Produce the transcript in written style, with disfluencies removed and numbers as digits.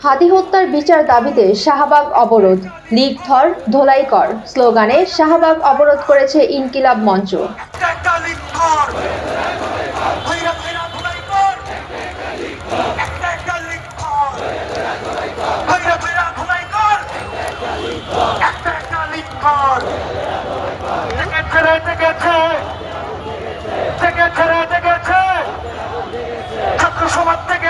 হাদি হত্যার বিচার দাবিতে শাহবাগ অবরোধ, লীগ ধর ধোলাই কর স্লোগানে শাহবাগ অবরোধ করেছে ইনকিলাব মঞ্চ। ছাত্র সমাজ থেকে